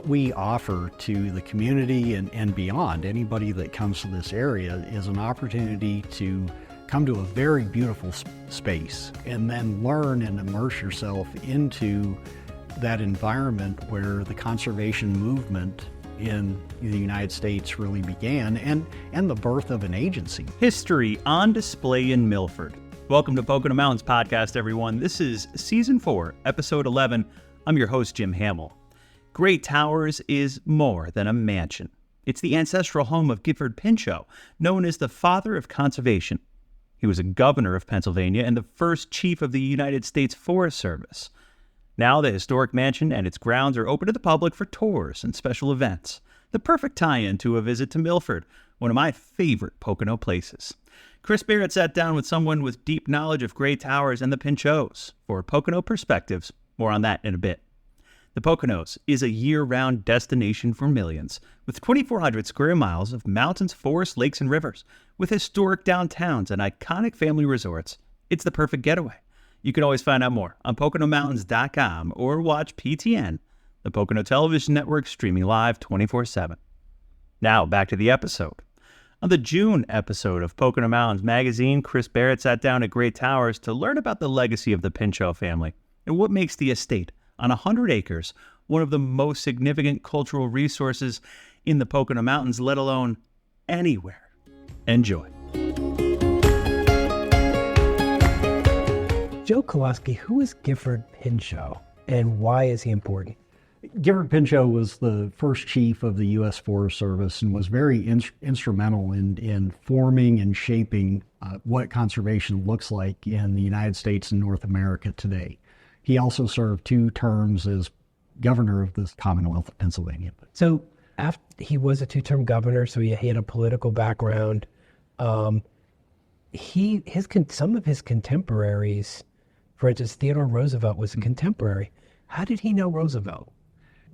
what we offer to the community and beyond, anybody that comes to this area, is an opportunity to come to a very beautiful space and then learn and immerse yourself into that environment where the conservation movement in the United States really began, and the birth of an agency. History on display in Milford. Welcome to Pocono Mountains Podcast, everyone. This is Season 4, Episode 11. I'm your host, Jim Hamill. Great Towers is more than a mansion. It's the ancestral home of Gifford Pinchot, known as the father of conservation. He was a governor of Pennsylvania and the first chief of the United States Forest Service. Now the historic mansion and its grounds are open to the public for tours and special events. The perfect tie-in to a visit to Milford, one of my favorite Pocono places. Chris Barrett sat down with someone with deep knowledge of Great Towers and the Pinchots for Pocono perspectives. More on that in a bit. The Poconos is a year-round destination for millions, with 2,400 square miles of mountains, forests, lakes, and rivers. With historic downtowns and iconic family resorts, it's the perfect getaway. You can always find out more on PoconoMountains.com or watch PTN, the Pocono Television Network, streaming live 24/7. Now, back to the episode. On the June episode of Pocono Mountains Magazine, Chris Barrett sat down at Great Towers to learn about the legacy of the Pinchot family and what makes the estate on 100 acres one of the most significant cultural resources in the Pocono Mountains, let alone anywhere. Enjoy. Joe Kowalski, who is Gifford Pinchot and why is he important? Gifford Pinchot was the first chief of the U.S. Forest Service and was very instrumental in forming and shaping what conservation looks like in the United States and North America today. He also served 2 terms as governor of the Commonwealth of Pennsylvania. So after he was a 2-term governor, so he had a political background. Some of his contemporaries, for instance, Theodore Roosevelt was a contemporary. How did he know Roosevelt?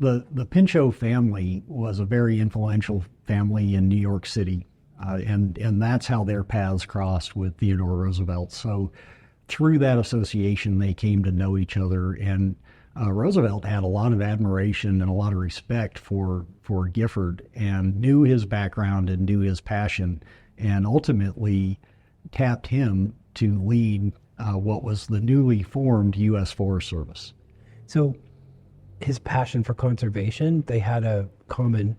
The Pinchot family was a very influential family in New York City, and that's how their paths crossed with Theodore Roosevelt. So through that association, they came to know each other, and Roosevelt had a lot of admiration and a lot of respect for Gifford and knew his background and knew his passion, and ultimately tapped him to lead what was the newly formed U.S. Forest Service. So his passion for conservation, they had a common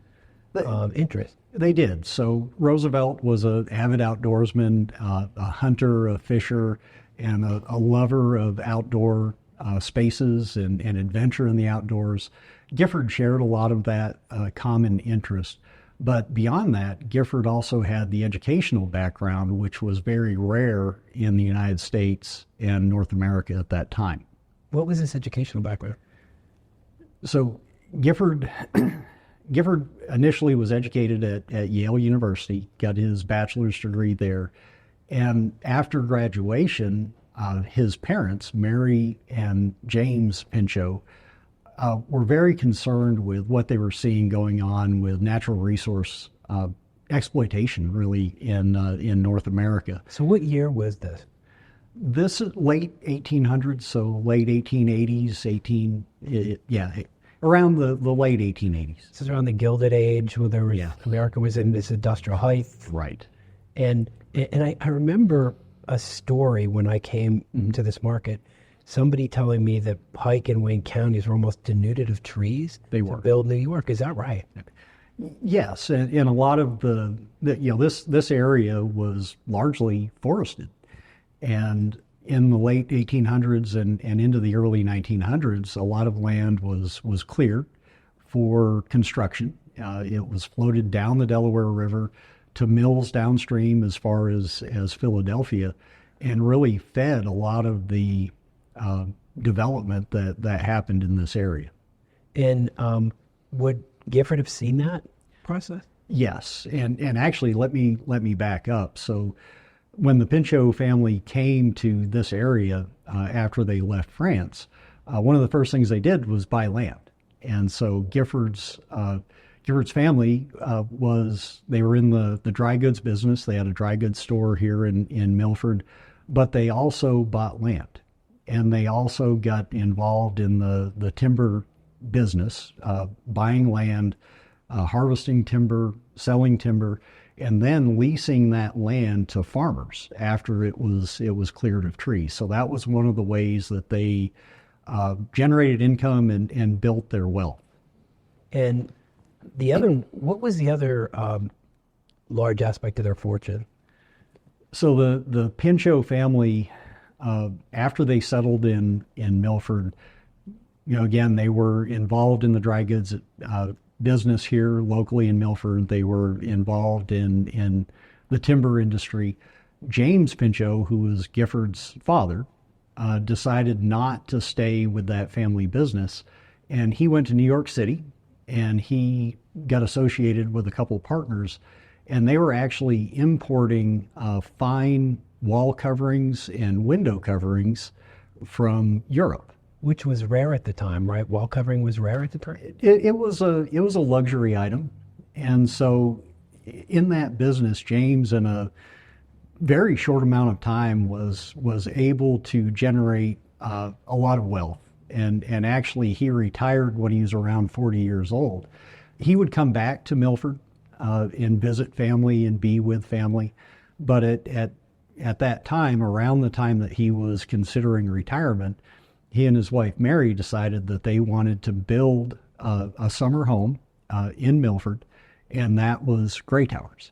interest. They did. So Roosevelt was an avid outdoorsman, a hunter, a fisher, and a lover of outdoor spaces and adventure in the outdoors. Gifford shared a lot of that common interest. But beyond that, Gifford also had the educational background, which was very rare in the United States and North America at that time. What was his educational background? So Gifford initially was educated at Yale University, got his bachelor's degree there. And after graduation, his parents, Mary and James Pinchot, were very concerned with what they were seeing going on with natural resource exploitation, really, in North America. So what year was this? This is late 1800s, so late 1880s, around the late 1880s. This is around the Gilded Age, where America was in this industrial height. Right. And I remember a story when I came to this market, somebody telling me that Pike and Wayne counties were almost denuded of trees to build New York. Is that right? Yes, and a lot of this area was largely forested, and in the late 1800s and into the early 1900s, a lot of land was cleared for construction. It was floated down the Delaware River to mills downstream as far as Philadelphia, and really fed a lot of the development that happened in this area. And would Gifford have seen that process? Yes, and actually, let me back up. So when the Pinchot family came to this area after they left France, one of the first things they did was buy land. And so Gifford's family they were in the dry goods business. They had a dry goods store here in Milford, but they also bought land. And they also got involved in the timber business, buying land, harvesting timber, selling timber, and then leasing that land to farmers after it was cleared of trees. So that was one of the ways that they generated income and built their wealth. And what was the other large aspect of their fortune? So the Pinchot family, after they settled in Milford, again, they were involved in the dry goods business here locally in Milford. They were involved in the timber industry. James Pinchot, who was Gifford's father, decided not to stay with that family business, and he went to New York City, and he got associated with a couple partners, and they were actually importing fine wall coverings and window coverings from Europe. Which was rare at the time, right? Wall covering was rare at the time? It was a luxury item. And so in that business, James, in a very short amount of time, was able to generate a lot of wealth. And actually, he retired when he was around 40 years old. He would come back to Milford and visit family and be with family. But at that time, around the time that he was considering retirement, he and his wife Mary decided that they wanted to build a summer home in Milford, and that was Gray Towers.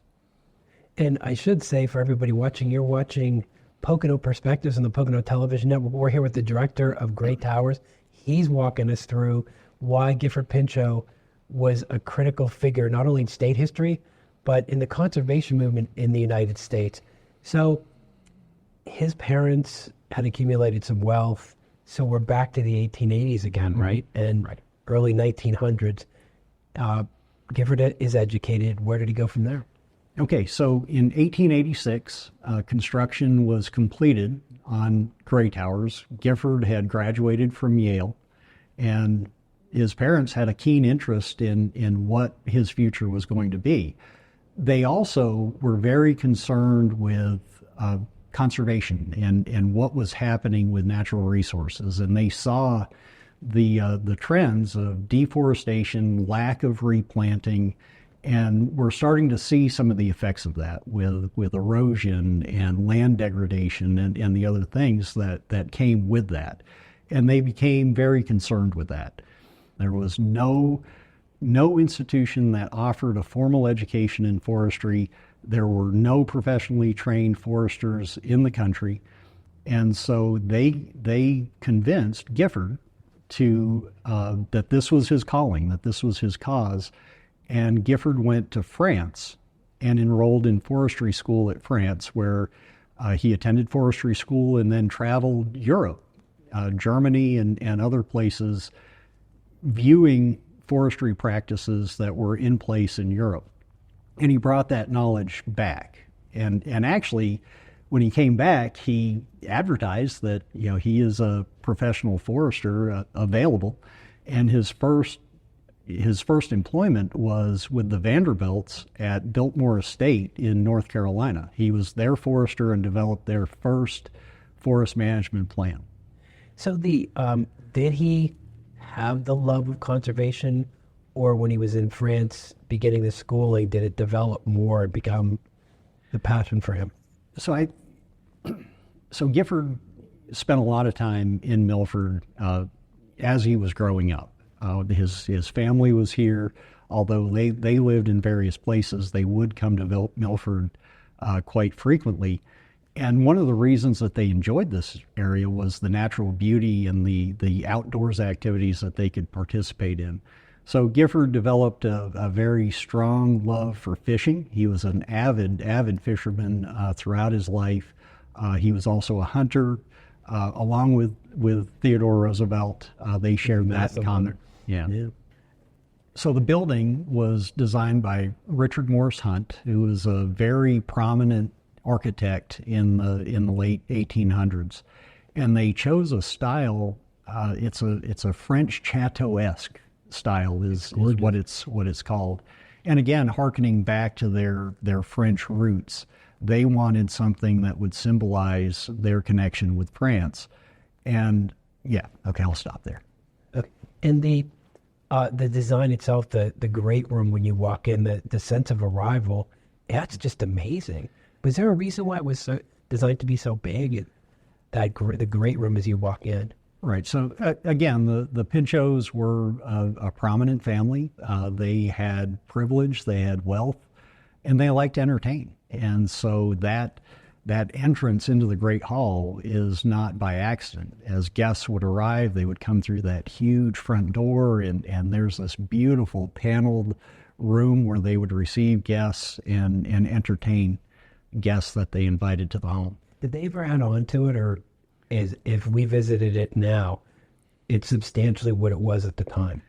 And I should say, for everybody watching, you're watching Pocono Perspectives on the Pocono Television Network. We're here with the director of Gray Towers. He's walking us through why Gifford Pinchot was a critical figure, not only in state history, but in the conservation movement in the United States. So his parents had accumulated some wealth. So we're back to the 1880s again, right? And early 1900s. Gifford is educated. Where did he go from there? Okay, so in 1886, construction was completed on Gray Towers. Gifford had graduated from Yale, and his parents had a keen interest in what his future was going to be. They also were very concerned with conservation and what was happening with natural resources, and they saw the trends of deforestation, lack of replanting, and we're starting to see some of the effects of that with erosion and land degradation and the other things that came with that. And they became very concerned with that. There was no institution that offered a formal education in forestry. There were no professionally trained foresters in the country. And so they convinced Gifford that this was his calling, that this was his cause. And Gifford went to France and enrolled in forestry school at France, where he attended forestry school and then traveled Europe, Germany and other places, viewing forestry practices that were in place in Europe. And he brought that knowledge back. And actually, when he came back, he advertised that he is a professional forester available, and his first employment was with the Vanderbilts at Biltmore Estate in North Carolina. He was their forester and developed their first forest management plan. So did he have the love of conservation, or when he was in France beginning the schooling, did it develop more and become the passion for him? So Gifford spent a lot of time in Milford as he was growing up. His family was here. Although they lived in various places, they would come to Milford quite frequently. And one of the reasons that they enjoyed this area was the natural beauty and the outdoors activities that they could participate in. So Gifford developed a very strong love for fishing. He was an avid fisherman throughout his life. He was also a hunter, along with Theodore Roosevelt. They shared that common. Yeah. So the building was designed by Richard Morse Hunt, who was a very prominent architect in the late 1800s, and they chose a style. It's a French chateau-esque style is what it's called, and again, hearkening back to their French roots, they wanted something that would symbolize their connection with France. And yeah, okay, I'll stop there. Okay. And The design itself, the great room when you walk in, the sense of arrival, that's just amazing. Was there a reason why it was designed to be so big? The great room as you walk in. Right. So again, the Pinchos were a prominent family. They had privilege, they had wealth, and they liked to entertain. And so that entrance into the Great Hall is not by accident. As guests would arrive, they would come through that huge front door, and there's this beautiful paneled room where they would receive guests and entertain guests that they invited to the home. Did they ever add on to it, or if we visited it now, it's substantially what it was at the time?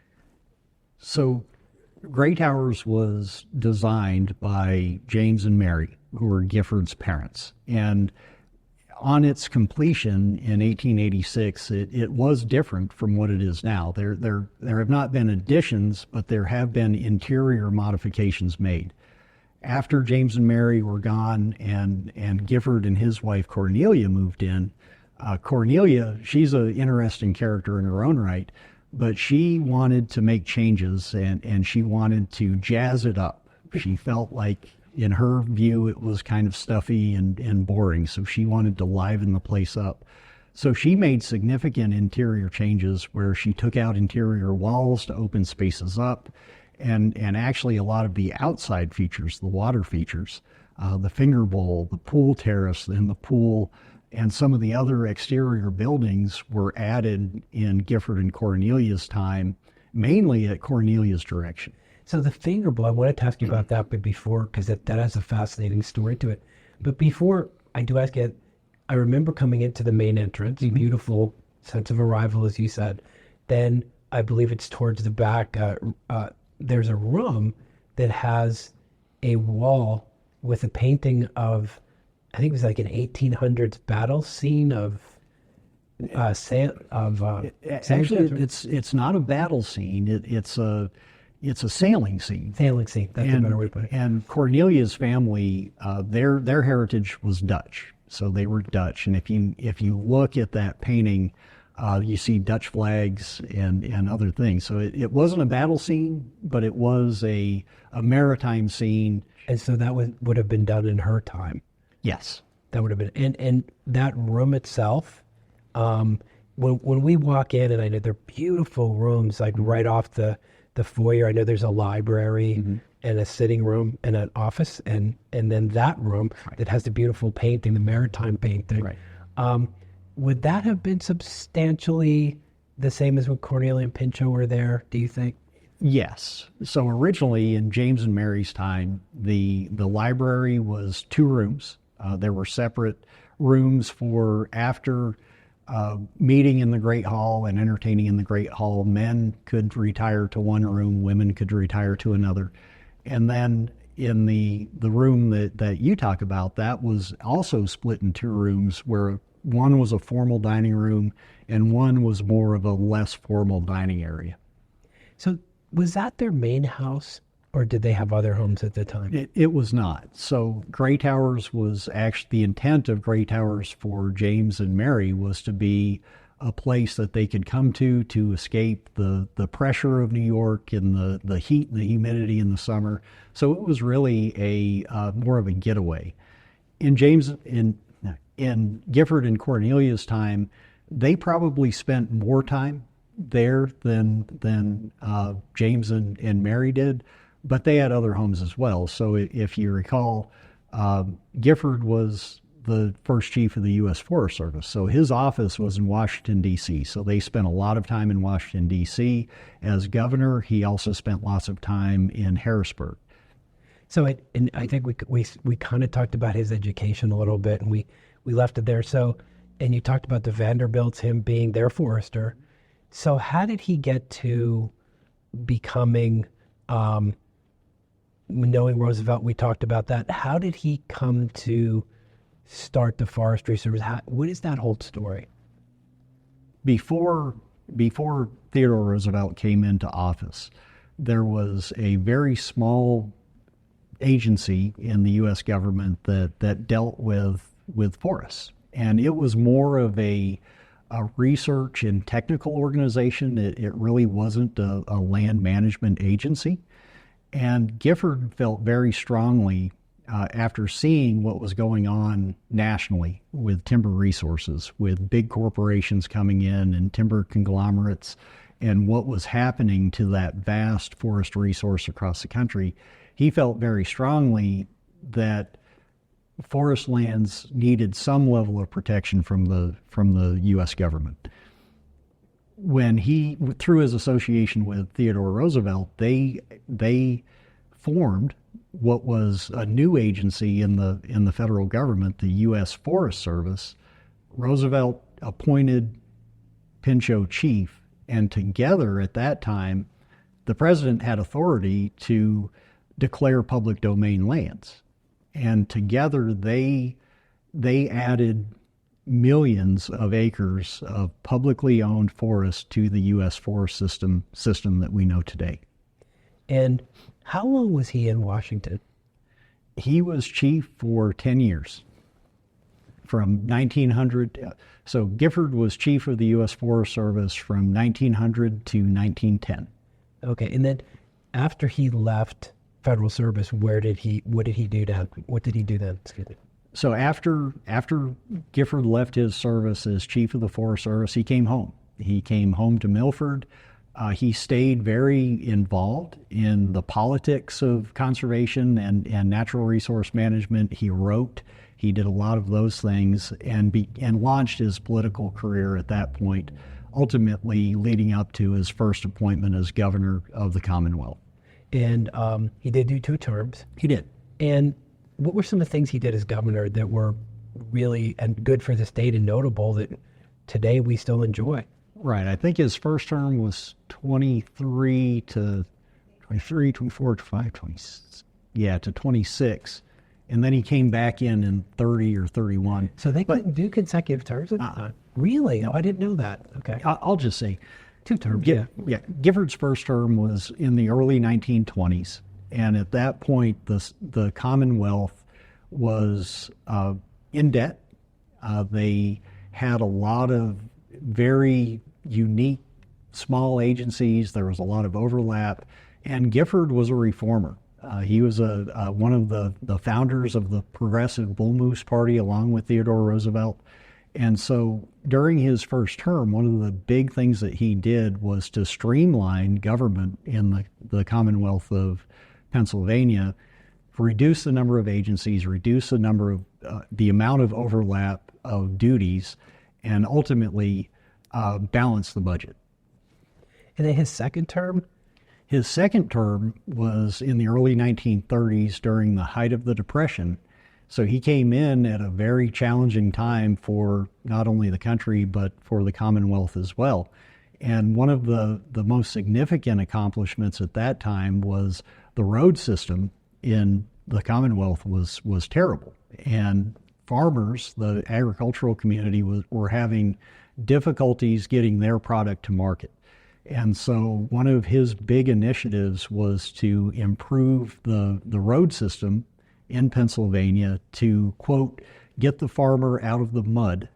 So Gray Towers was designed by James and Mary, who were Gifford's parents. And on its completion in 1886, it was different from what it is now. There have not been additions, but there have been interior modifications made. After James and Mary were gone and Gifford and his wife Cornelia moved in, Cornelia, she's an interesting character in her own right, but she wanted to make changes and she wanted to jazz it up. She felt like, in her view, it was kind of stuffy and boring, so she wanted to liven the place up. So she made significant interior changes where she took out interior walls to open spaces up, and actually a lot of the outside features, the water features, the finger bowl, the pool terrace in the pool, and some of the other exterior buildings were added in Gifford and Cornelia's time, mainly at Cornelia's direction. So the finger bowl, I wanted to ask you about that, but before, because that has a fascinating story to it. But before I do ask you, I remember coming into the main entrance, beautiful sense of arrival, as you said. Then I believe it's towards the back. There's a room that has a wall with a painting of, I think it was like an 1800s battle scene of Actually, it's not a battle scene. It's a sailing scene. Sailing scene. That's a better way to put it. And Cornelia's family, their heritage was Dutch, so they were Dutch. And if you look at that painting, you see Dutch flags and other things. So it wasn't a battle scene, but it was a maritime scene. And so that would have been done in her time. Yes. That would have been, and that room itself, when we walk in, and I know they're beautiful rooms, like right off the foyer. I know there's a library and a sitting room and an office, and then that room that has the beautiful painting, the maritime painting. Right. Would that have been substantially the same as when Cornelia and Pinchot were there, do you think? Yes. So originally in James and Mary's time, the library was 2 rooms. There were separate rooms for after meeting in the Great Hall and entertaining in the Great Hall. Men could retire to one room, women could retire to another. And then in the room that you talk about, that was also split in 2 rooms, where one was a formal dining room and one was more of a less formal dining area. So was that their main house, or did they have other homes at the time? It was not. So Gray Towers was actually, the intent of Gray Towers for James and Mary was to be a place that they could come to escape the pressure of New York and the heat and the humidity in the summer. So it was really a more of a getaway. In Gifford and Cornelia's time, they probably spent more time there than James and Mary did, but they had other homes as well. So if you recall, Gifford was the first chief of the U.S. Forest Service. So his office was in Washington, D.C. So they spent a lot of time in Washington, D.C. As governor, he also spent lots of time in Harrisburg. So and I think we kind of talked about his education a little bit, and we left it there. So, and you talked about the Vanderbilts, him being their forester. So how did he get to becoming, knowing Roosevelt, we talked about that. How did he come to start the Forestry Service? What is that whole story? Before Theodore Roosevelt came into office, there was a very small agency in the U.S. government that dealt with forests. And it was more of a a research and technical organization. It really wasn't a land management agency. And Gifford felt very strongly after seeing what was going on nationally with timber resources, with big corporations coming in and timber conglomerates, and what was happening to that vast forest resource across the country. He felt very strongly that forest lands needed some level of protection from the U.S. government. When he, through his association with Theodore Roosevelt, they formed what was a new agency in the federal government, the U.S. Forest Service. Roosevelt appointed Pinchot chief, and together at that time, the president had authority to declare public domain lands. And together they added millions of acres of publicly owned forest to the U.S. forest system that we know today. And how long was he in Washington? He was chief for 10 years, from 1900. So Gifford was chief of the U.S. Forest Service from 1900 to 1910. Okay, and then after he left federal service, what did he do then? Excuse me. So after Gifford left his service as chief of the Forest Service, he came home. He came home to Milford. He stayed very involved in the politics of conservation and natural resource management. He wrote. He did a lot of those things and launched his political career at that point, ultimately leading up to his first appointment as governor of the Commonwealth. And he did do 2 terms. He did. And what were some of the things he did as governor that were really and good for the state and notable that today we still enjoy? Right. I think his first term was 23 to 24, 25, 26. Yeah, to 26. And then he came back in 30 or 31. So they couldn't do consecutive terms at the time? Really? Oh, I didn't know that. Okay. I'll just say 2 terms, yeah. Gifford's first term was in the early 1920s. And at that point, the Commonwealth was in debt. They had a lot of very unique small agencies. There was a lot of overlap. And Gifford was a reformer. He was one of the founders of the Progressive Bull Moose Party along with Theodore Roosevelt. And so during his first term, one of the big things that he did was to streamline government in the Commonwealth of Pennsylvania, reduce the number of agencies, reduce the number of the amount of overlap of duties, and ultimately balance the budget. And then his second term? His second term was in the early 1930s during the height of the Depression. So he came in at a very challenging time for not only the country, but for the Commonwealth as well. And one of the most significant accomplishments at that time was the road system in the Commonwealth was terrible. And farmers, the agricultural community, were having difficulties getting their product to market. And so one of his big initiatives was to improve the road system in Pennsylvania to, quote, get the farmer out of the mud.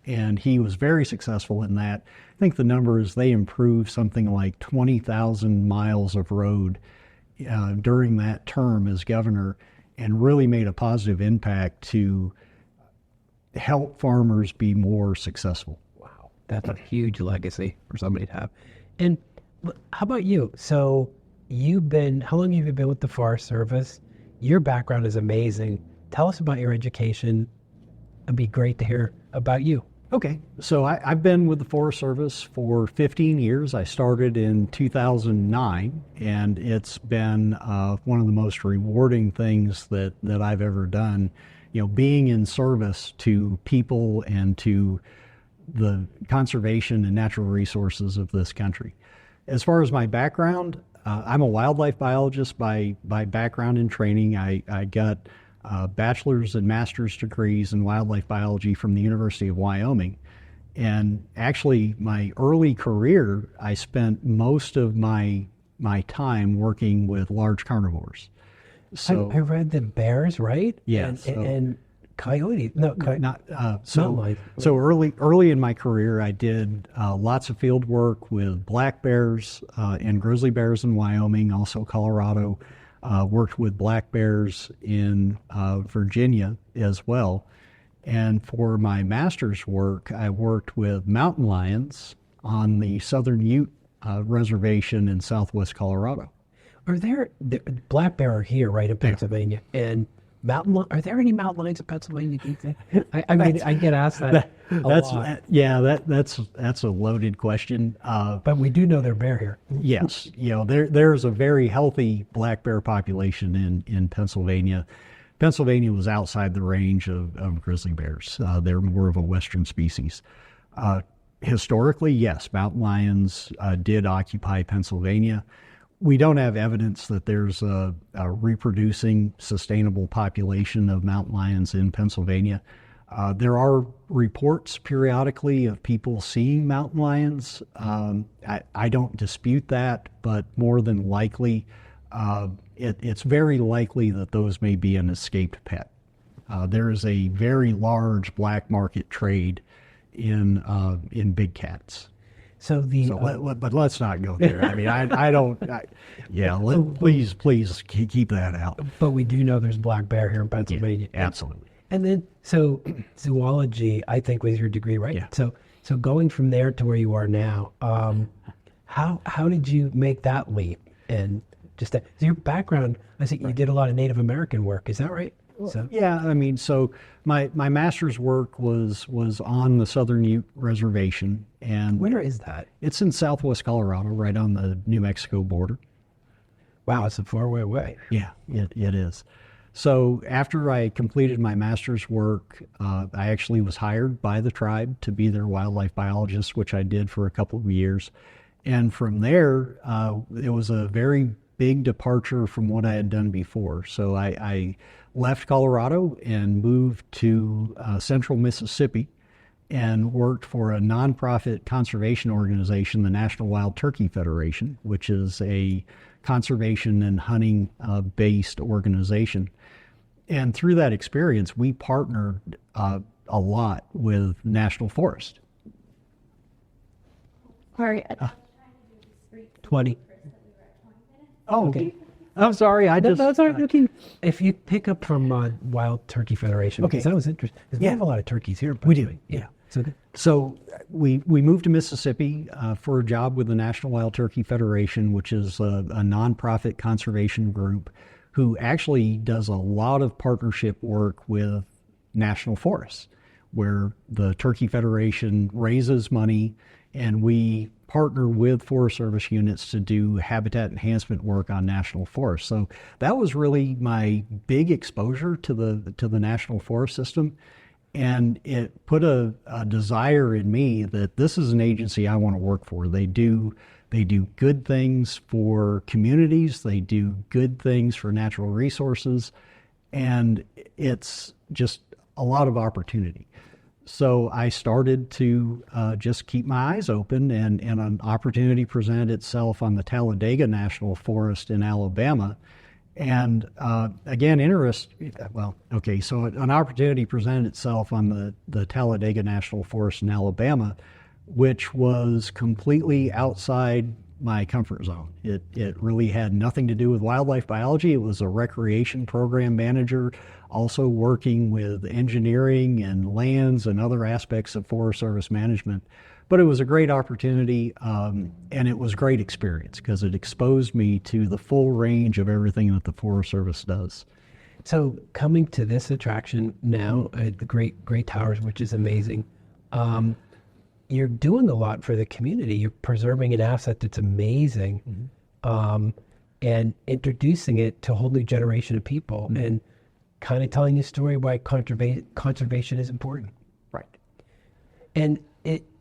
And he was very successful in that. I think the number is they improved something like 20,000 miles of road during that term as governor, and really made a positive impact to help farmers be more successful. Wow, that's a huge legacy for somebody to have. And how about you? So how long have you been with the Forest Service? Your background is amazing. Tell us about your education. It'd be great to hear about you. Okay, so I've been with the Forest Service for 15 years. I started in 2009, and it's been one of the most rewarding things that I've ever done. You know, being in service to people and to the conservation and natural resources of this country. As far as my background, I'm a wildlife biologist by background and training. I got bachelor's and master's degrees in wildlife biology from the University of Wyoming. And actually, my early career, I spent most of my time working with large carnivores. So I read the bears, right? Yeah. And coyote. No, Not mountain so. lions. So early in my career, I did lots of field work with black bears and grizzly bears in Wyoming, also Colorado. Worked with black bears in Virginia as well. And for my master's work, I worked with mountain lions on the Southern Ute reservation in southwest Colorado. Are there black bear are here, right, in Pennsylvania, and are there any mountain lions in Pennsylvania? Do you think? I mean, I get asked that a lot. Yeah, that's a loaded question. But we do know they're bear here. Yes, there's a very healthy black bear population in Pennsylvania. Pennsylvania was outside the range of grizzly bears. They're more of a western species. Historically, yes, mountain lions did occupy Pennsylvania. We don't have evidence that there's a reproducing, sustainable population of mountain lions in Pennsylvania. There are reports periodically of people seeing mountain lions. I don't dispute that, but more than likely, it's very likely that those may be an escaped pet. There is a very large black market trade in big cats. But let's not go there. I mean, I don't. Please keep that out. But we do know there's black bear here in Pennsylvania. Yeah, absolutely. And then, so zoology, I think, was your degree, right? Yeah. So going from there to where you are now, how did you make that leap? And so your background, I think you did a lot of Native American work. Is that right? Yeah, I mean, so my master's work was on the Southern Ute reservation, and where is that? It's in southwest Colorado, right on the New Mexico border. Wow, it's a far way away. Yeah, it is. So after I completed my master's work, I actually was hired by the tribe to be their wildlife biologist, which I did for a couple of years, and from there, it was a very big departure from what I had done before. So I left Colorado and moved to central Mississippi and worked for a nonprofit conservation organization, the National Wild Turkey Federation, which is a conservation and hunting based organization. And through that experience, we partnered a lot with National Forest. Sorry. 20. Oh, okay. I'm sorry. Those aren't looking. If you pick up from Wild Turkey Federation, because that was interesting. Because we have a lot of turkeys here. We do. Yeah. So we moved to Mississippi for a job with the National Wild Turkey Federation, which is a nonprofit conservation group who actually does a lot of partnership work with national forests, where the Turkey Federation raises money and we partner with Forest Service units to do habitat enhancement work on national forests. So that was really my big exposure to the national forest system. And it put a desire in me that this is an agency I want to work for. They do good things for communities. They do good things for natural resources. And it's just a lot of opportunity. So I started to just keep my eyes open, and an opportunity presented itself on the Talladega National Forest in Alabama. And again, so an opportunity presented itself on the Talladega National Forest in Alabama, which was completely outside my comfort zone. It really had nothing to do with wildlife biology. It was a recreation program manager, also working with engineering and lands and other aspects of Forest Service management. But it was a great opportunity, and it was a great experience because it exposed me to the full range of everything that the Forest Service does. So coming to this attraction now, the Great Towers, which is amazing, you're doing a lot for the community. You're preserving an asset that's amazing, and introducing it to a whole new generation of people, and kind of telling a story why conservation is important. Right. And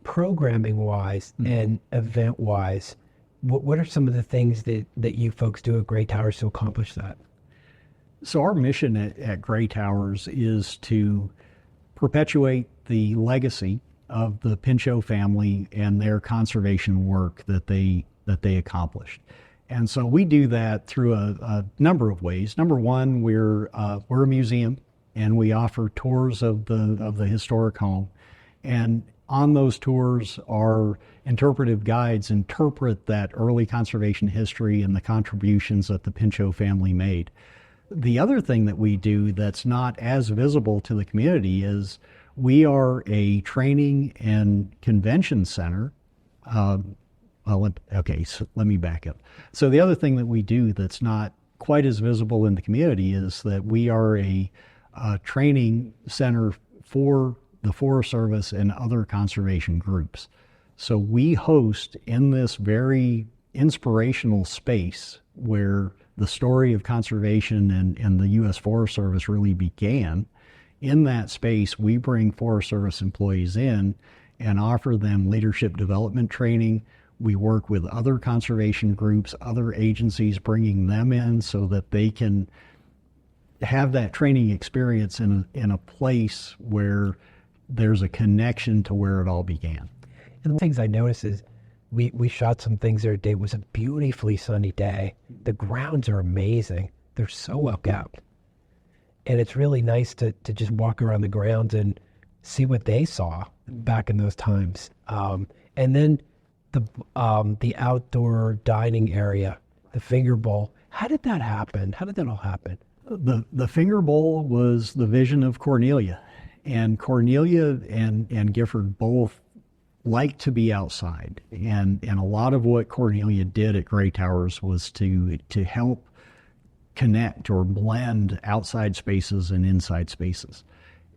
programming-wise and event-wise, what are some of the things that you folks do at Great Towers to accomplish that? So our mission at Great Towers is to perpetuate the legacy of the Pinchot family and their conservation work that they accomplished. And so we do that through a number of ways. Number one, we're a museum, and we offer tours of the historic home. And on those tours, our interpretive guides interpret that early conservation history and the contributions that the Pinchot family made. The other thing that we do that's not as visible to the community is we are a training and convention center. So let me back up. So the other thing that we do that's not quite as visible in the community is that we are a training center for the Forest Service and other conservation groups. So we host in this very inspirational space where the story of conservation and the U.S. Forest Service really began. In that space, we bring Forest Service employees in and offer them leadership development training. We work with other conservation groups, other agencies, bringing them in so that they can have that training experience in a place where there's a connection to where it all began. And the things I noticed is we shot some things there today. It was a beautifully sunny day. The grounds are amazing. They're so well kept. And it's really nice to just walk around the grounds and see what they saw back in those times. And then the outdoor dining area, the finger bowl. How did that happen? How did that all happen? The finger bowl was the vision of Cornelia. And Cornelia and Gifford both liked to be outside. And a lot of what Cornelia did at Gray Towers was to help connect or blend outside spaces and inside spaces.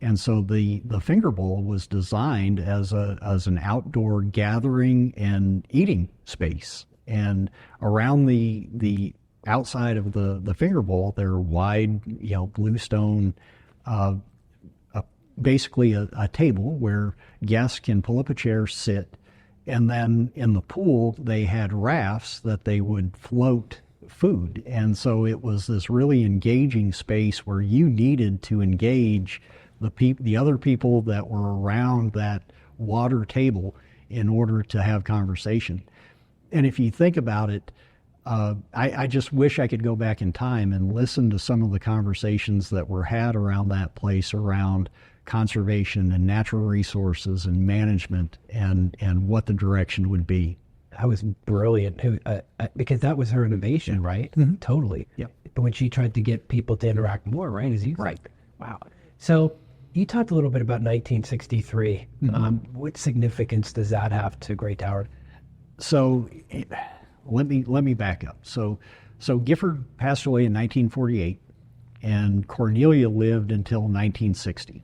And so the finger bowl was designed as an outdoor gathering and eating space. And around the outside of the finger bowl, there are wide, bluestone, basically a table where guests can pull up a chair, sit, and then in the pool they had rafts that they would float food. And so it was this really engaging space where you needed to engage the other people that were around that water table in order to have conversation. And if you think about it, I just wish I could go back in time and listen to some of the conversations that were had around that place, around conservation and natural resources and management and what the direction would be. That was brilliant, because that was her innovation, right? Mm-hmm. Totally. Yep. But when she tried to get people to interact more, right? As you right. Said. Wow. So you talked a little bit about 1963. Mm-hmm. What significance does that have to Gray Towers? So let me back up. So Gifford passed away in 1948, and Cornelia lived until 1960.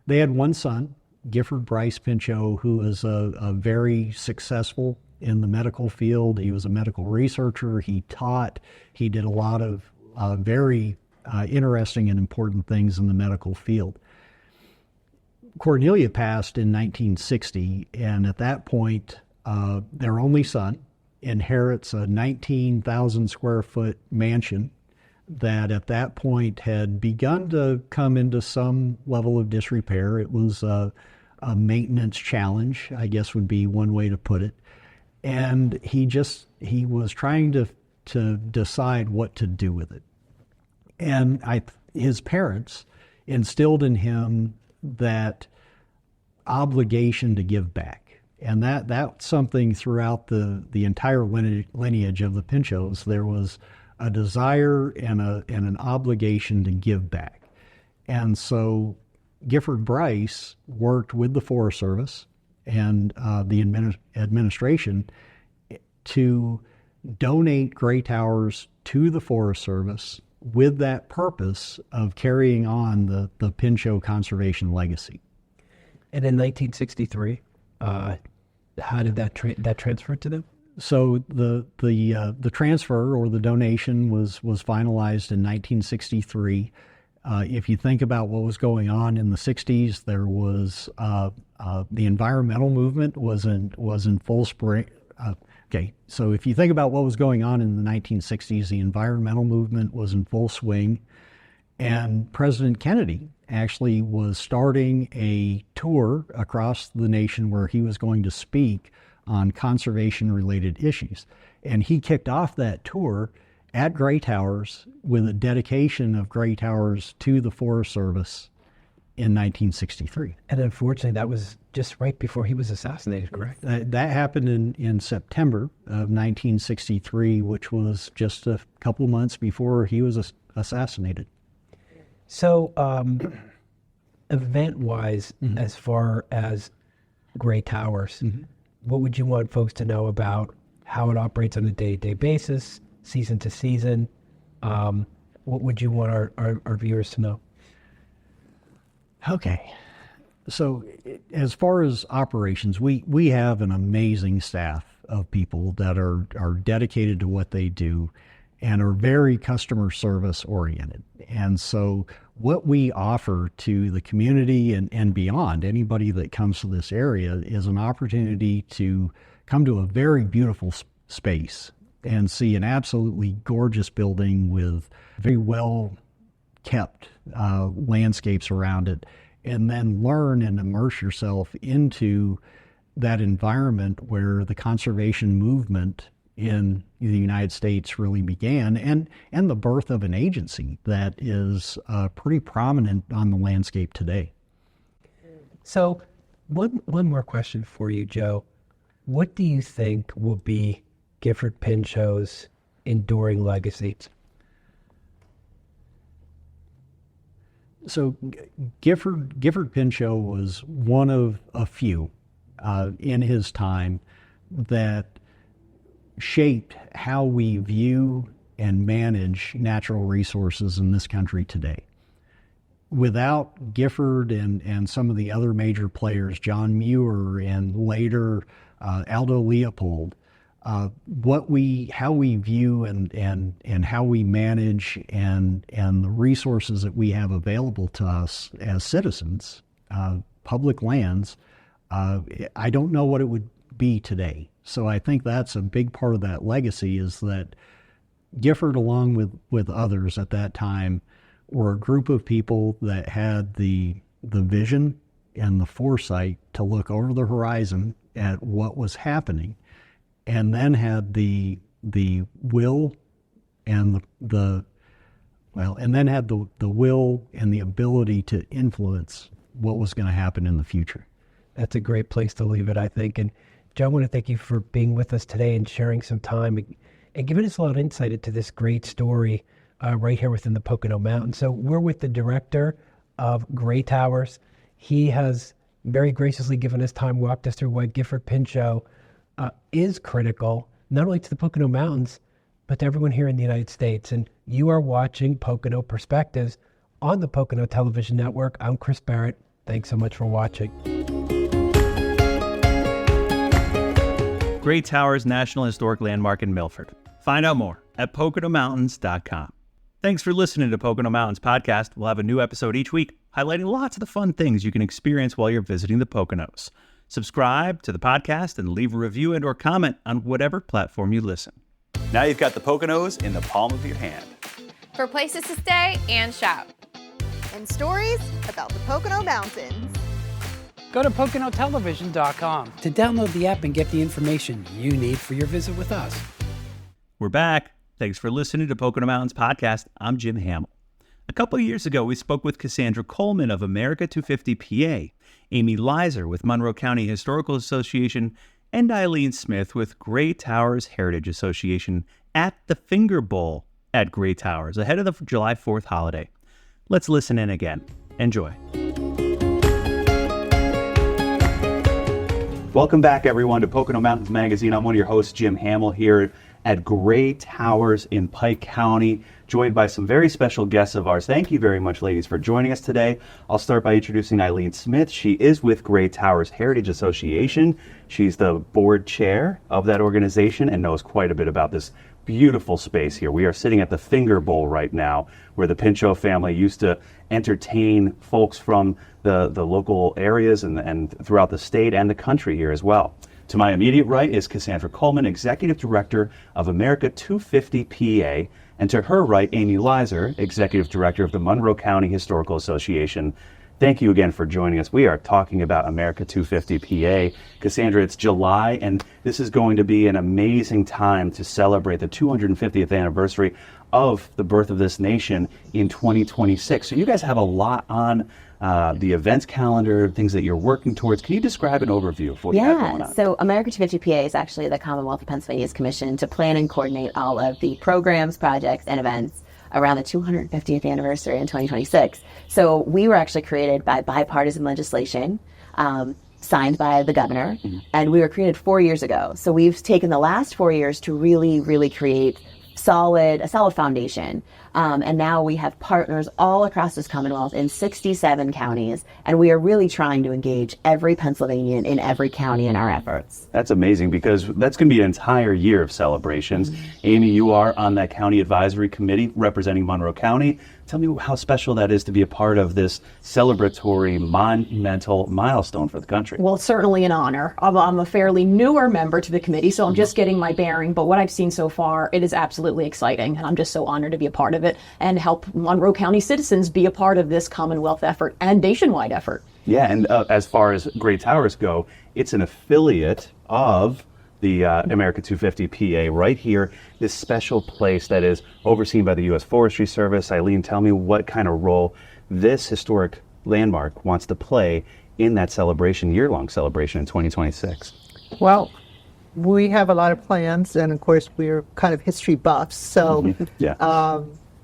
They had one son, Gifford Bryce Pinchot, who was a very successful in the medical field. He was a medical researcher. He taught. He did a lot of very interesting and important things in the medical field. Cornelia passed in 1960, and at that point, their only son inherits a 19,000 square foot mansion that at that point had begun to come into some level of disrepair. It was a maintenance challenge, I guess would be one way to put it. And he was trying to decide what to do with it. And his parents instilled in him that obligation to give back. And that's something throughout the entire lineage of the Pinchots. There was a desire and an obligation to give back. And so Gifford Bryce worked with the Forest Service and the administration to donate Gray Towers to the Forest Service with that purpose of carrying on the Pinchot conservation legacy. And in 1963, how did that transfer to them? So the transfer or the donation was finalized in 1963. If you think about what was going on in the 60s, there was the environmental movement was in full spring. Okay, so if you think about what was going on in the 1960s, the environmental movement was in full swing, and President Kennedy actually was starting a tour across the nation where he was going to speak on conservation-related issues. And he kicked off that tour at Gray Towers with a dedication of Gray Towers to the Forest Service in 1963. And unfortunately, that was just right before he was assassinated, correct? That happened in September of 1963, which was just a couple months before he was assassinated. So, event-wise, as far as Gray Towers, what would you want folks to know about how it operates on a day-to-day basis, season to season? What would you want our viewers to know? Okay. So as far as operations, we have an amazing staff of people that are dedicated to what they do and are very customer service oriented. And so what we offer to the community and beyond, anybody that comes to this area, is an opportunity to come to a very beautiful space and see an absolutely gorgeous building with very well kept landscapes around it, and then learn and immerse yourself into that environment where the conservation movement in the United States really began, and the birth of an agency that is pretty prominent on the landscape today. So one more question for you, Joe. What do you think will be Gifford Pinchot's enduring legacy? So Gifford Pinchot was one of a few in his time that shaped how we view and manage natural resources in this country today. Without Gifford and some of the other major players, John Muir and later Aldo Leopold, how we view and how we manage and the resources that we have available to us as citizens, public lands, I don't know what it would be today. So I think that's a big part of that legacy, is that Gifford, along with others at that time, were a group of people that had the vision and the foresight to look over the horizon at what was happening, and then had the will and the will and the ability to influence what was going to happen in the future. That's a great place to leave it, I think. And Joe, I want to thank you for being with us today and sharing some time and giving us a lot of insight into this great story right here within the Pocono Mountains. So we're with the director of Gray Towers. He has very graciously given us time, walked us through why Gifford Pinchot is critical, not only to the Pocono Mountains, but to everyone here in the United States. And you are watching Pocono Perspectives on the Pocono Television Network. I'm Chris Barrett. Thanks so much for watching. Gray Towers National Historic Landmark in Milford. Find out more at PoconoMountains.com. Thanks for listening to Pocono Mountains Podcast. We'll have a new episode each week highlighting lots of the fun things you can experience while you're visiting the Poconos. Subscribe to the podcast and leave a review and or comment on whatever platform you listen. Now you've got the Poconos in the palm of your hand. For places to stay and shop. And stories about the Pocono Mountains. Go to PoconoTelevision.com to download the app and get the information you need for your visit with us. We're back. Thanks for listening to Pocono Mountains Podcast. I'm Jim Hamill. A couple of years ago, we spoke with Cassandra Coleman of America250PA, Amy Leiser with Monroe County Historical Association, and Eileen Smith with Gray Towers Heritage Association at the Finger Bowl at Gray Towers ahead of the July 4th holiday. Let's listen in again. Enjoy. Welcome back, everyone, to Pocono Mountains Magazine. I'm one of your hosts, Jim Hamill, here at Gray Towers in Pike County, joined by some very special guests of ours. Thank you very much, ladies, for joining us today. I'll start by introducing Eileen Smith. She is with Gray Towers Heritage Association. She's the board chair of that organization and knows quite a bit about this beautiful space here. We are sitting at the Finger Bowl right now, where the Pinchot family used to entertain folks from the local areas and throughout the state and the country here as well. To my immediate right is Cassandra Coleman, Executive Director of America250PA, and to her right, Amy Leiser, Executive Director of the Monroe County Historical Association. Thank you again for joining us. We are talking about America250PA. Cassandra, it's July, and this is going to be an amazing time to celebrate the 250th anniversary of the birth of this nation in 2026. So you guys have a lot on the events calendar, things that you're working towards. Can you describe an overview of what you have going on? So America250PA is actually the Commonwealth of Pennsylvania's commission to plan and coordinate all of the programs, projects, and events around the 250th anniversary in 2026. So we were actually created by bipartisan legislation signed by the governor, and we were created 4 years ago. So we've taken the last 4 years to really create a solid foundation. And now we have partners all across this Commonwealth in 67 counties, and we are really trying to engage every Pennsylvanian in every county in our efforts. That's amazing, because that's going to be an entire year of celebrations. Amy, you are on that county advisory committee representing Monroe County. Tell me how special that is to be a part of this celebratory, monumental milestone for the country. Well, it's certainly an honor. I'm a fairly newer member to the committee, so I'm just getting my bearing. But what I've seen so far, it is absolutely exciting. And I'm just so honored to be a part of it and help Monroe County citizens be a part of this Commonwealth effort and nationwide effort. Yeah, and as far as Great Towers go, it's an affiliate of the America250PA right here, this special place that is overseen by the U.S. Forestry Service. Eileen, tell me what kind of role this historic landmark wants to play in that celebration, year-long celebration in 2026. Well, we have a lot of plans, and of course we're kind of history buffs, so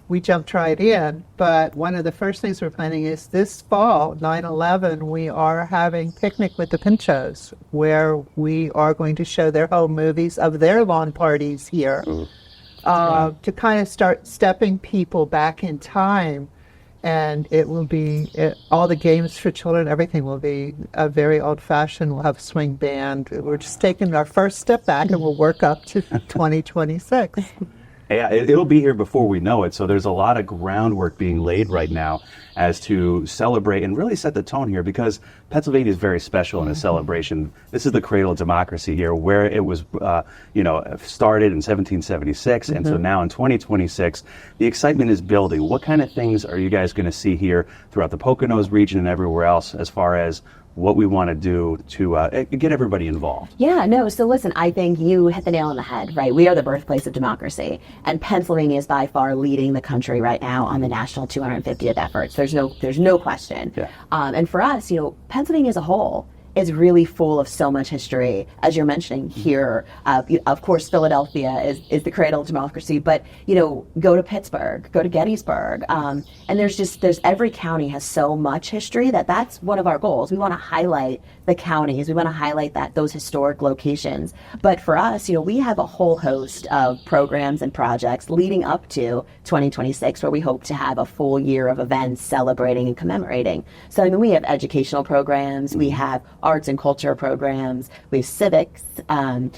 we jumped right in. But one of the first things we're planning is this fall, 9/11, we are having Picnic with the Pinchos, where we are going to show their home movies of their lawn parties here to kind of start stepping people back in time. And it will be, all the games for children, everything will be very old-fashioned. We'll have a swing band. We're just taking our first step back, and we'll work up to 2026. Yeah, it'll be here before we know it. So there's a lot of groundwork being laid right now as to celebrate and really set the tone here, because Pennsylvania is very special in a celebration. This is the cradle of democracy here, where it was, started in 1776. And so now in 2026, the excitement is building. What kind of things are you guys going to see here throughout the Poconos region and everywhere else as far as what we want to do to get everybody involved? Yeah, no, so listen, I think you hit the nail on the head, right? We are the birthplace of democracy, and Pennsylvania is by far leading the country right now on the national 250th efforts. There's no question. Yeah. And for us, Pennsylvania as a whole is really full of so much history, as you're mentioning here. Of course, Philadelphia is the cradle of democracy, but go to Pittsburgh, go to Gettysburg, and there's every county has so much history that's one of our goals. We want to highlight the counties. We want to highlight those historic locations. But for us, we have a whole host of programs and projects leading up to 2026, where we hope to have a full year of events celebrating and commemorating. So we have educational programs, we have arts and culture programs, we have civics,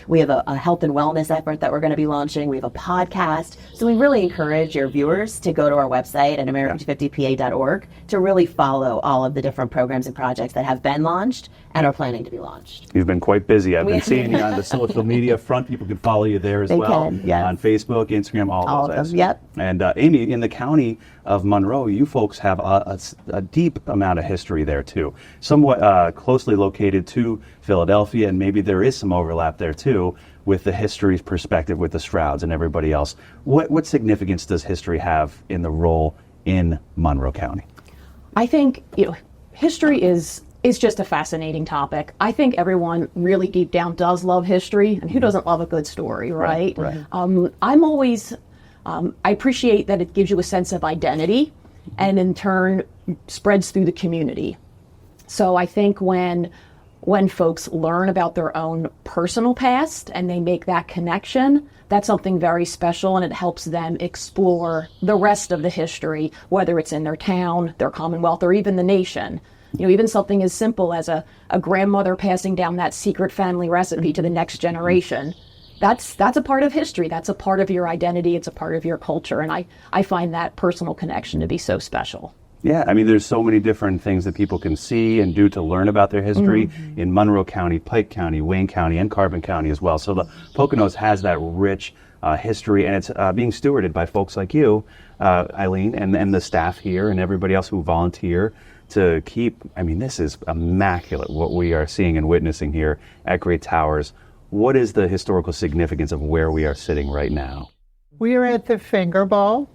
we have a health and wellness effort that we're going to be launching, we have a podcast. So we really encourage your viewers to go to our website at America250PA.org to really follow all of the different programs and projects that have been launched and are planning to be launched. You've been quite busy. I've been seeing you on the social media front. People can follow you there as well. On Facebook, Instagram, all of those. Yep. And Amy, in the county of Monroe, you folks have a deep amount of history there too. Somewhat closely located to Philadelphia, and maybe there is some overlap there too with the history perspective with the Strouds and everybody else. What significance does history have in the role in Monroe County? I think history is just a fascinating topic. I think everyone really deep down does love history, and who doesn't love a good story, right? Right. I'm always, I appreciate that it gives you a sense of identity, and in turn spreads through the community. So I think when folks learn about their own personal past and they make that connection, that's something very special, and it helps them explore the rest of the history, whether it's in their town, their commonwealth, or even the nation. Even something as simple as a grandmother passing down that secret family recipe to the next generation. That's a part of history. That's a part of your identity. It's a part of your culture. And I find that personal connection to be so special. Yeah, I mean, there's so many different things that people can see and do to learn about their history in Monroe County, Pike County, Wayne County, and Carbon County as well. So the Poconos has that rich history, and it's being stewarded by folks like you, Eileen, and the staff here and everybody else who volunteer to keep. I mean, this is immaculate what we are seeing and witnessing here at Great Towers. What is the historical significance of where we are sitting right now? We are at the Finger Bowl.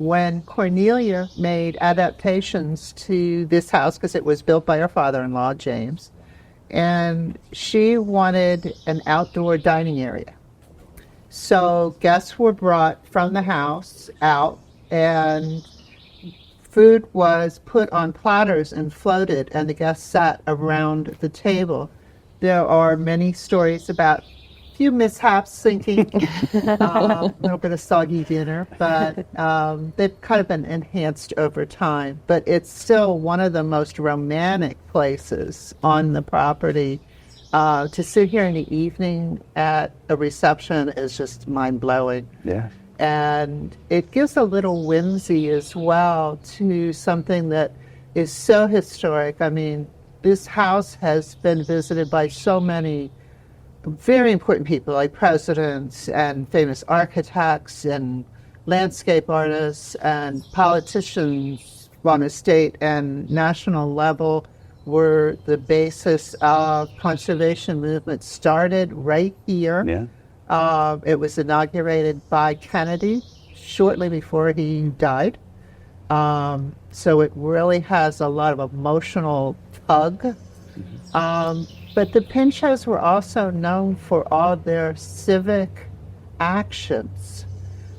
when Cornelia made adaptations to this house, because it was built by her father-in-law, James, and she wanted an outdoor dining area. So guests were brought from the house out, and food was put on platters and floated, and the guests sat around the table. There are many stories about few mishaps thinking, a little bit of soggy dinner, but they've kind of been enhanced over time. But it's still one of the most romantic places on the property. To sit here in the evening at a reception is just mind-blowing. Yeah. And it gives a little whimsy as well to something that is so historic. I mean, this house has been visited by so many very important people, like presidents and famous architects and landscape artists and politicians on a state and national level, were the basis of conservation movement started right here. Yeah. It was inaugurated by Kennedy shortly before he died. So it really has a lot of emotional tug. But the Pinchos were also known for all their civic actions.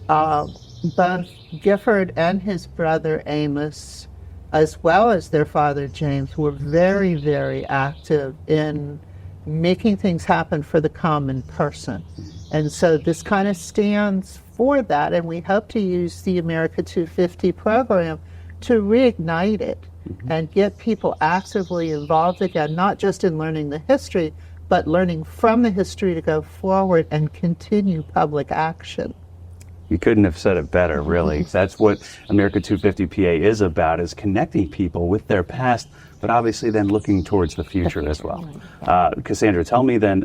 Both Gifford and his brother Amos, as well as their father James, were very, very active in making things happen for the common person. And so this kind of stands for that, and we hope to use the America 250 program to reignite it and get people actively involved again, not just in learning the history, but learning from the history to go forward and continue public action. You couldn't have said it better, really. That's what America 250PA is about, is connecting people with their past, but obviously then looking towards the future as well. Cassandra, tell me then,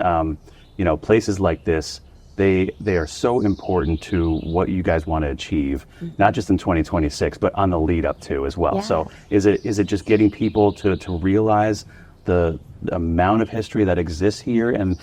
places like this, they are so important to what you guys want to achieve, not just in 2026, but on the lead up to as well. Yeah. So is it just getting people to realize the amount of history that exists here and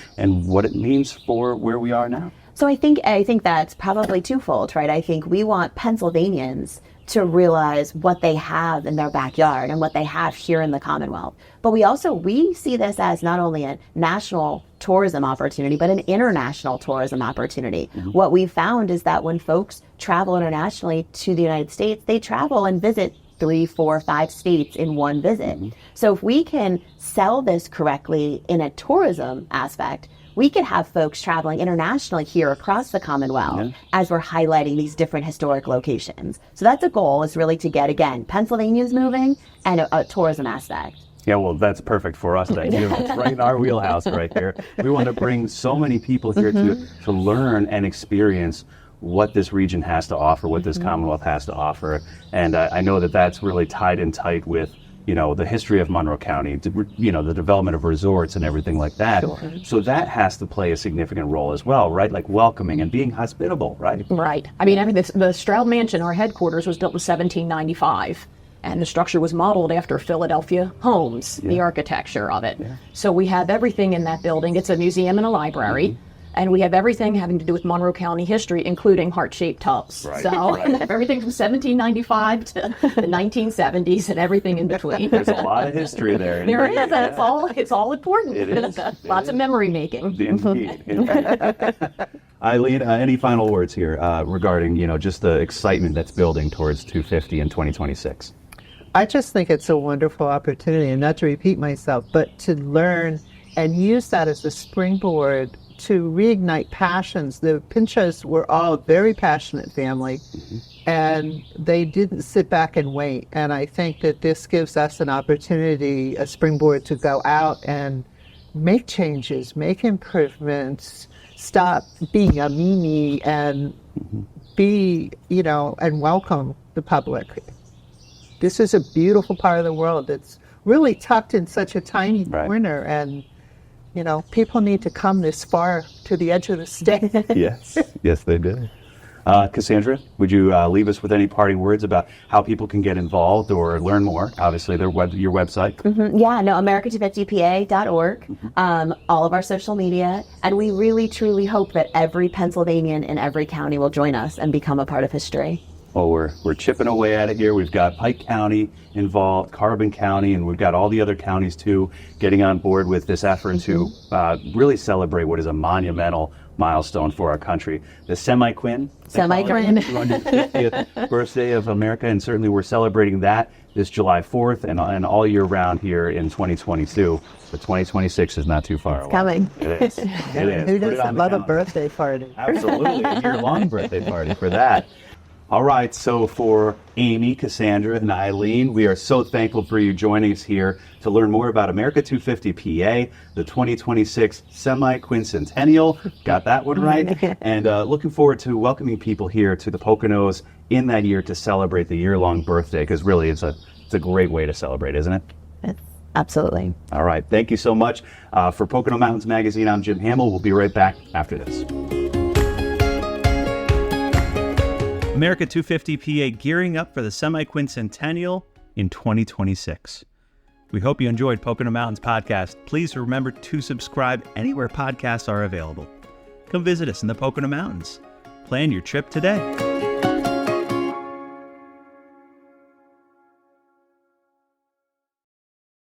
what it means for where we are now? So I think that's probably twofold, right? I think we want Pennsylvanians to realize what they have in their backyard and what they have here in the Commonwealth. But we see this as not only a national tourism opportunity, but an international tourism opportunity. What we've found is that when folks travel internationally to the United States, they travel and visit 3, 4, 5 states in one visit. So if we can sell this correctly in a tourism aspect, we could have folks traveling internationally here across the Commonwealth as we're highlighting these different historic locations. So that's a goal, is really to get, again, Pennsylvanians moving and a tourism aspect. Yeah, well, that's perfect for us then. It's right in our wheelhouse right here. We want to bring so many people here to learn and experience what this region has to offer, what this Commonwealth has to offer. And I know that that's really tied in tight with the history of Monroe County, the development of resorts and everything like that. Sure. So that has to play a significant role as well, right? Like welcoming and being hospitable, right? Right. I mean, the Stroud Mansion, our headquarters, was built in 1795. And the structure was modeled after Philadelphia homes, the architecture of it. Yeah. So we have everything in that building. It's a museum and a library. And we have everything having to do with Monroe County history, including heart-shaped tubs. Right. So everything from 1795 to the 1970s and everything in between. There's a lot of history there. There is. It's all important. It is. Lots of memory making. Indeed. Eileen, any final words here regarding just the excitement that's building towards 250 in 2026? I just think it's a wonderful opportunity, and not to repeat myself, but to learn and use that as a springboard to reignite passions. The Pinchos were all a very passionate family, and they didn't sit back and wait. And I think that this gives us an opportunity, a springboard, to go out and make changes, make improvements, stop being a me and be, and welcome the public. This is a beautiful part of the world that's really tucked in such a tiny corner, and people need to come this far to the edge of the state. Yes, they do. Cassandra, would you leave us with any parting words about how people can get involved or learn more? Obviously, your website. America250PA.org, all of our social media, and we really, truly hope that every Pennsylvanian in every county will join us and become a part of history. Well, we're chipping away at it here. We've got Pike County involved, Carbon County, and we've got all the other counties too getting on board with this effort to really celebrate what is a monumental milestone for our country. The Semi-Quin. 250th birthday of America, and certainly we're celebrating that this July 4th and all year round here in 2022. But 2026 is not too far away. Coming. It is. It is. Who Put it on doesn't the love a calendar. birthday party? Absolutely, a year-long birthday party for that. All right, so for Amy, Cassandra, and Eileen, we are so thankful for you joining us here to learn more about America250PA, the 2026 Semi-Quincentennial. Got that one right. And looking forward to welcoming people here to the Poconos in that year to celebrate the year-long birthday, because really it's a great way to celebrate, isn't it? Absolutely. All right, thank you so much. For Pocono Mountains Magazine, I'm Jim Hamill. We'll be right back after this. America250PA gearing up for the Semi-Quincentennial in 2026. We hope you enjoyed Pocono Mountains Podcast. Please remember to subscribe anywhere podcasts are available. Come visit us in the Pocono Mountains. Plan your trip today.